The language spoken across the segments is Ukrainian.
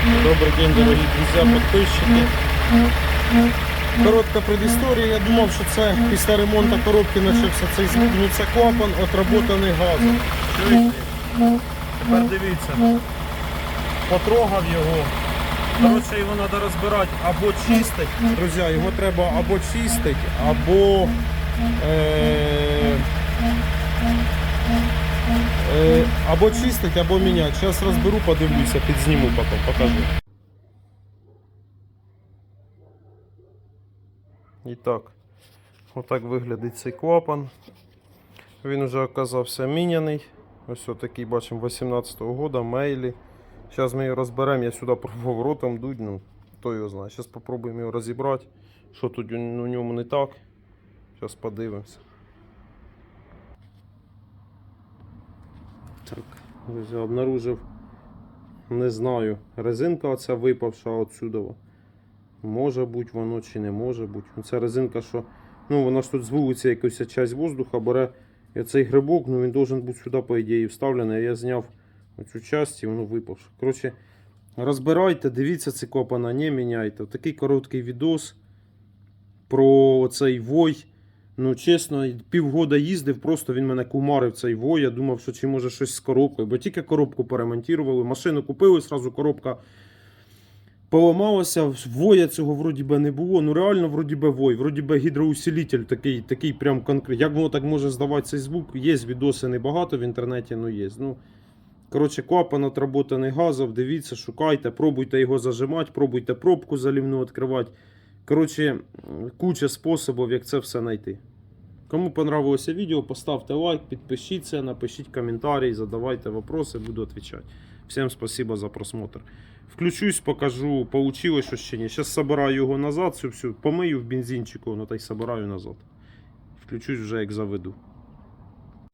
Добрый день, дорогі друзі, підписчики. Коротка предісторія. Я думав, що це після ремонту коробки почався цей звук. Ну це клапан отработаний газом. Чуєте? Тепер дивіться. Потрогав його. Коротше, його треба розбирати або чистити. Друзі, його треба або чистити, або чистити, або міняти. Зараз розберу, подивлюся, підзніму потім, покажу. І так, отак виглядить цей клапан. Він вже оказався міняний. Ось такий, бачимо, 18-го года, мейлі. Зараз ми його розберемо, я сюди пробував ротом дуть, ну, хто його знає. Зараз спробуємо його розібрати, що тут у ньому не так. Зараз подивимося. Так, ось обнаружив, не знаю, резинка оця випавша отсюда. Може бути воно чи не може бути. Ця резинка, що, ну вона ж тут з вулиці якусь часть воздуха бере. І цей грибок, ну він должен бути сюди, по ідеї, вставлений. А я зняв оцю часть і воно випавше. Коротше, розбирайте, дивіться ці клапана, не міняйте. Такий короткий відос про цей вой. Ну чесно, півгода їздив, просто він мене кумарив цей вой. Я думав, що чи може щось з коробкою. Бо тільки коробку перемонтували, машину купили, одразу коробка поламалося, воя цього вроді би не було. Ну реально вроді би вой, вроді би гідроусилитель такий прям конкретний. Як воно так може здавати цей звук? Є відоси небагато в інтернеті, ну є. Ну, коротше, клапан отработаний газом, дивіться, шукайте, пробуйте його зажимати, пробуйте пробку залівну відкривати. Коротше, куча способів, як це все знайти. Кому понравилося відео, поставте лайк, підпишіться, напишіть коментарі, задавайте вопроси, буду відповідати. Всім спасибо за просмотр. Включусь, покажу, получилось що ще ні. Зараз собираю його назад, всю помию в бензинчику, ну та й собираю назад. Включусь вже як заведу.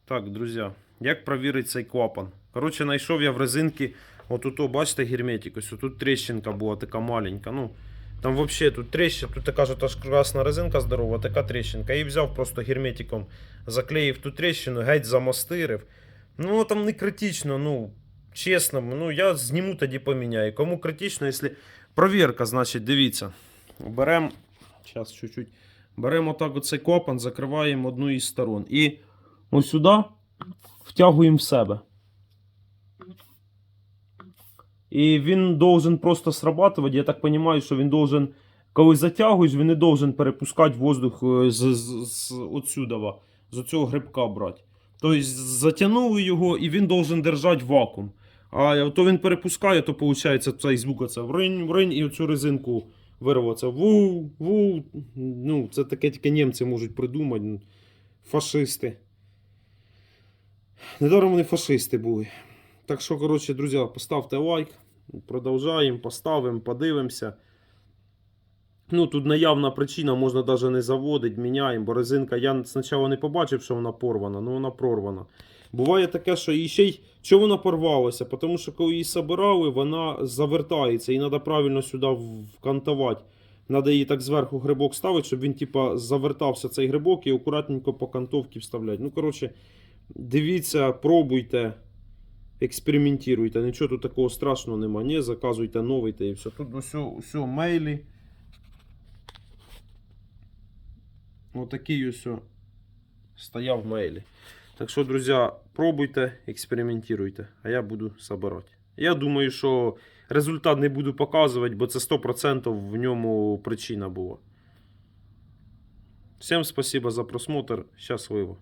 Так, друзі, як провірити цей клапан? Коротше, знайшов я в резинки, отут, бачите, герметик, ось тут тріщинка була така маленька, ну. Там взагалі тут тріщина, тут така ж красна резинка здорова, така тріщинка. І взяв просто герметиком, заклеїв ту тріщину, геть замастирив. Ну там не критично, ну чесно, ну я зніму тоді поміняю. Кому критично, якщо... Провірка, значить, дивіться. Беремо, зараз чуть-чуть, беремо отак оцей клапан, закриваємо одну із сторон. І ось сюди втягуємо в себе. І він должен просто срабатувати. Я так розумію, що він должен, коли затягуєш, він не должен перепускати воздух отсюда, з цього грибка брати. Тобто затягнули його і він должен держати вакуум. А то він перепускає, то виходить цей звук оце вринь, і оцю резинку вирваться. Ву. Ну, це таке тільки німці можуть придумати. Фашисти. Недаром вони фашисти були. Так що, коротше, друзі, поставте лайк, продовжаємо, поставимо, подивимося. Ну, тут наявна причина, можна навіть не заводити, міняємо, бо резинка, я спочатку не побачив, що вона порвана, але вона прорвана. Буває таке, що і ще й, чого вона порвалася? Тому що коли її собирали, вона завертається і треба правильно сюди вкантувати. Треба її так зверху грибок ставити, щоб він типа завертався цей грибок і акуратненько по кантовці вставляти. Ну, коротше, дивіться, пробуйте. Експериментуйте, нічого тут такого страшного нема, не заказуйте новий та і все. Тут все мейлі. Отакий ось стояв мейлі. Так що, друзі, пробуйте, експериментуйте, а я буду збирати. Я думаю, що результат не буду показувати, бо це 100% в ньому причина була. Всім спасибо за просмотр, щасливо.